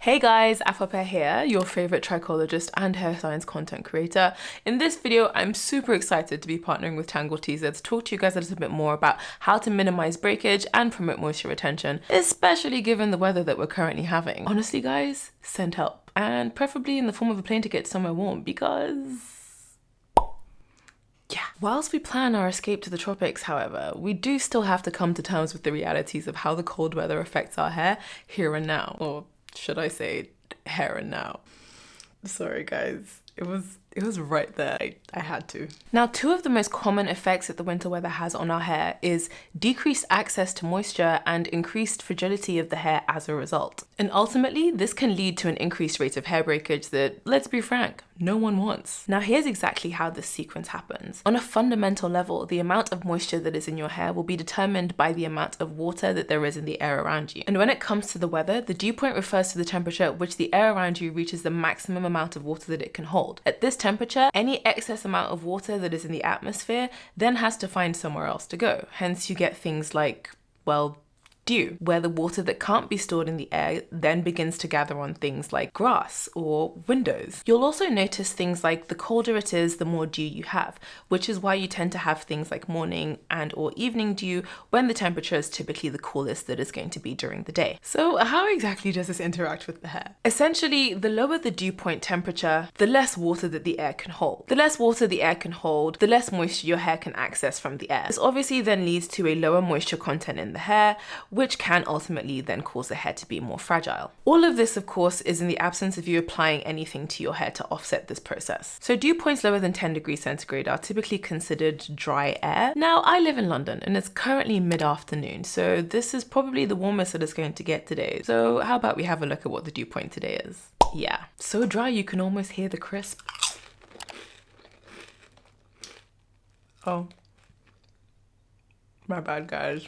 Hey guys, Afropair here, your favorite trichologist and hair science content creator. In this video, I'm super excited to be partnering with Tangle Teezer to talk to you guys a little bit more about how to minimize breakage and promote moisture retention, especially given the weather that we're currently having. Honestly guys, send help, and preferably in the form of a plane ticket somewhere warm because... yeah. Whilst we plan our escape to the tropics, however, we do still have to come to terms with the realities of how the cold weather affects our hair here and now, or should I say hair and now. Sorry guys, it was right there. I had to. Now, two of the most common effects that the winter weather has on our hair is decreased access to moisture and increased fragility of the hair as a result. And ultimately, this can lead to an increased rate of hair breakage that, let's be frank, no one wants. Now, here's exactly how this sequence happens. On a fundamental level, the amount of moisture that is in your hair will be determined by the amount of water that there is in the air around you. And when it comes to the weather, the dew point refers to the temperature at which the air around you reaches the maximum amount of water that it can hold. At this temperature, any excess amount of water that is in the atmosphere then has to find somewhere else to go. Hence, you get things like, well, dew, where the water that can't be stored in the air then begins to gather on things like grass or windows. You'll also notice things like the colder it is, the more dew you have, which is why you tend to have things like morning and or evening dew when the temperature is typically the coolest that is going to be during the day. So how exactly does this interact with the hair? Essentially, the lower the dew point temperature, the less water that the air can hold. The less water the air can hold, the less moisture your hair can access from the air. This obviously then leads to a lower moisture content in the hair, which can ultimately then cause the hair to be more fragile. All of this, of course, is in the absence of you applying anything to your hair to offset this process. So dew points lower than 10 degrees centigrade are typically considered dry air. Now, I live in London and it's currently mid-afternoon, so this is probably the warmest that it's going to get today. So how about we have a look at what the dew point today is? Yeah, so dry you can almost hear the crisp. Oh, my bad guys.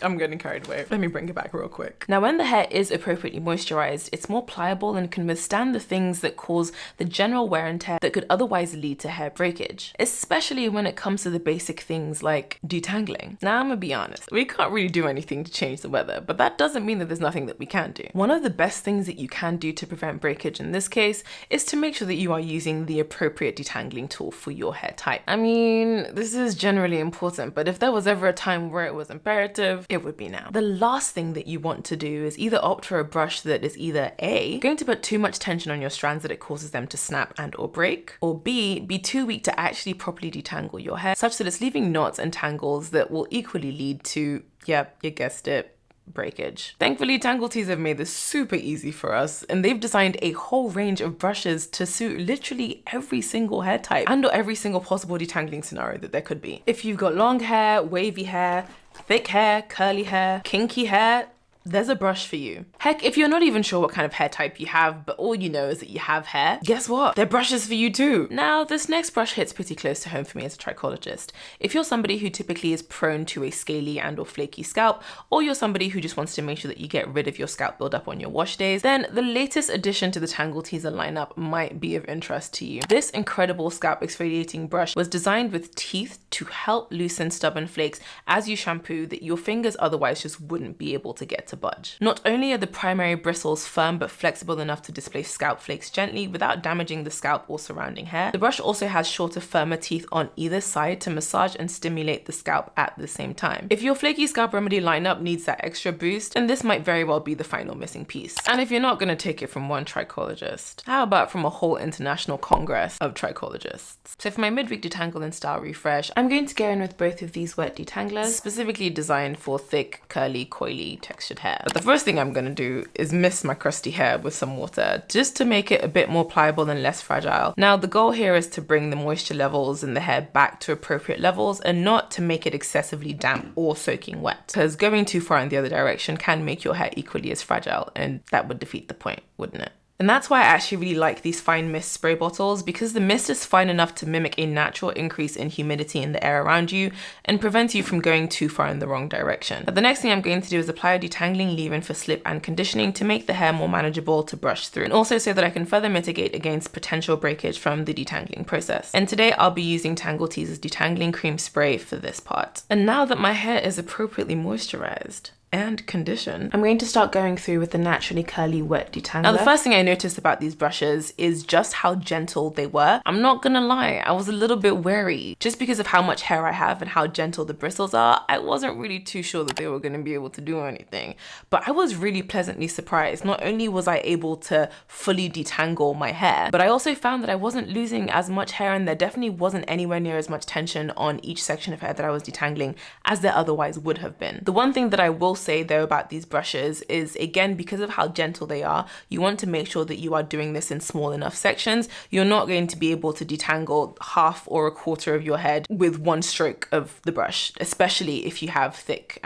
I'm getting carried away. Let me bring it back real quick. Now, when the hair is appropriately moisturized, it's more pliable and can withstand the things that cause the general wear and tear that could otherwise lead to hair breakage, especially when it comes to the basic things like detangling. Now, I'm gonna be honest, we can't really do anything to change the weather, but that doesn't mean that there's nothing that we can do. One of the best things that you can do to prevent breakage in this case is to make sure that you are using the appropriate detangling tool for your hair type. I mean, this is generally important, but if there was ever a time where it was imperative, it would be now. The last thing that you want to do is either opt for a brush that is either A, going to put too much tension on your strands that it causes them to snap and or break, or B, be too weak to actually properly detangle your hair, such that it's leaving knots and tangles that will equally lead to, yep, you guessed it, breakage. Thankfully, Tangle Teezer have made this super easy for us, and they've designed a whole range of brushes to suit literally every single hair type and or every single possible detangling scenario that there could be. If you've got long hair, wavy hair, thick hair, curly hair, kinky hair, there's a brush for you. Heck, if you're not even sure what kind of hair type you have, but all you know is that you have hair, guess what? They're brushes for you too. Now, this next brush hits pretty close to home for me as a trichologist. If you're somebody who typically is prone to a scaly and or flaky scalp, or you're somebody who just wants to make sure that you get rid of your scalp buildup on your wash days, then the latest addition to the Tangle Teezer lineup might be of interest to you. This incredible scalp exfoliating brush was designed with teeth to help loosen stubborn flakes as you shampoo that your fingers otherwise just wouldn't be able to get to budge. Not only are the primary bristles firm but flexible enough to displace scalp flakes gently without damaging the scalp or surrounding hair, the brush also has shorter, firmer teeth on either side to massage and stimulate the scalp at the same time. If your flaky scalp remedy lineup needs that extra boost, then this might very well be the final missing piece. And if you're not going to take it from one trichologist, how about from a whole international congress of trichologists? So for my midweek detangle and style refresh, I'm going to go in with both of these wet detanglers, specifically designed for thick, curly, coily, textured hair. But the first thing I'm going to do is mist my crusty hair with some water, just to make it a bit more pliable and less fragile. Now, the goal here is to bring the moisture levels in the hair back to appropriate levels and not to make it excessively damp or soaking wet, because going too far in the other direction can make your hair equally as fragile, and that would defeat the point, wouldn't it? And that's why I actually really like these fine mist spray bottles, because the mist is fine enough to mimic a natural increase in humidity in the air around you and prevents you from going too far in the wrong direction. But the next thing I'm going to do is apply a detangling leave-in for slip and conditioning to make the hair more manageable to brush through, and also so that I can further mitigate against potential breakage from the detangling process. And today I'll be using Tangle Teezer's detangling cream spray for this part. And now that my hair is appropriately moisturized, and condition. I'm going to start going through with the naturally curly wet detangler. Now the first thing I noticed about these brushes is just how gentle they were. I'm not gonna lie, I was a little bit wary. Just because of how much hair I have and how gentle the bristles are, I wasn't really too sure that they were gonna be able to do anything. But I was really pleasantly surprised. Not only was I able to fully detangle my hair, but I also found that I wasn't losing as much hair, and there definitely wasn't anywhere near as much tension on each section of hair that I was detangling as there otherwise would have been. The one thing that I will say though about these brushes is, again, because of how gentle they are, you want to make sure that you are doing this in small enough sections. You're not going to be able to detangle half or a quarter of your head with one stroke of the brush, especially if you have thick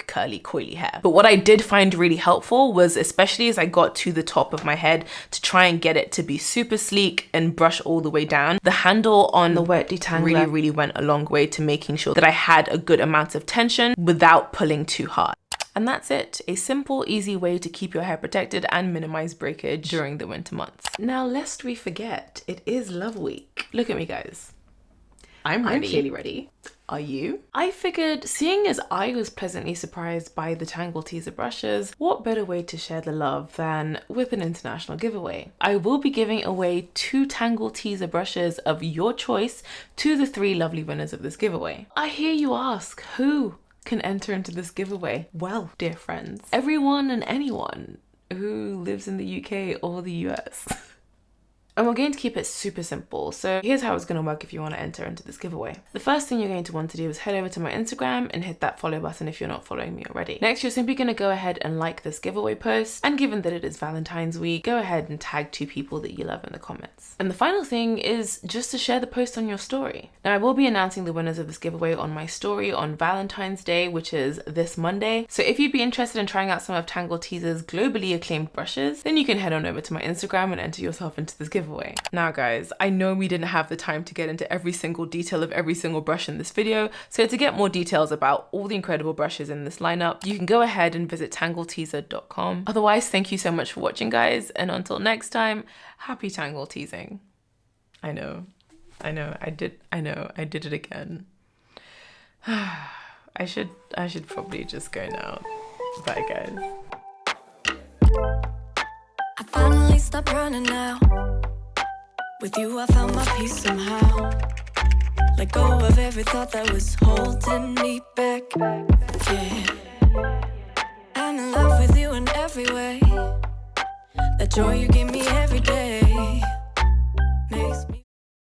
curly coily hair. But what I did find really helpful was, especially as I got to the top of my head, to try and get it to be super sleek and brush all the way down. The handle on the wet detangler really went a long way to making sure that I had a good amount of tension without pulling too hard. And that's it. A simple, easy way to keep your hair protected and minimize breakage during the winter months. Now, lest we forget, it is Love Week. Look at me, guys. I'm ready. I'm clearly ready. Are you? I figured, seeing as I was pleasantly surprised by the Tangle Teezer brushes, what better way to share the love than with an international giveaway? I will be giving away 2 Tangle Teezer brushes of your choice to the 3 lovely winners of this giveaway. I hear you ask, who can enter into this giveaway? Well, dear friends, everyone and anyone who lives in the UK or the US. And we're going to keep it super simple. So here's how it's going to work if you want to enter into this giveaway. The first thing you're going to want to do is head over to my Instagram and hit that follow button if you're not following me already. Next, you're simply going to go ahead and like this giveaway post. And given that it is Valentine's week, go ahead and tag 2 people that you love in the comments. And the final thing is just to share the post on your story. Now, I will be announcing the winners of this giveaway on my story on Valentine's Day, which is this Monday. So if you'd be interested in trying out some of Tangle Teezer's globally acclaimed brushes, then you can head on over to my Instagram and enter yourself into this giveaway. Now guys, I know we didn't have the time to get into every single detail of every single brush in this video, so to get more details about all the incredible brushes in this lineup, you can go ahead and visit tangleteezer.com. Otherwise, thank you so much for watching, guys, and until next time, happy tangle teasing. I know, I did it again. I should probably just go now. Bye guys. I finally stopped running now. With you I found my peace somehow. Let go of every thought that was holding me back. Yeah, I'm in love with you in every way. That joy you give me every day.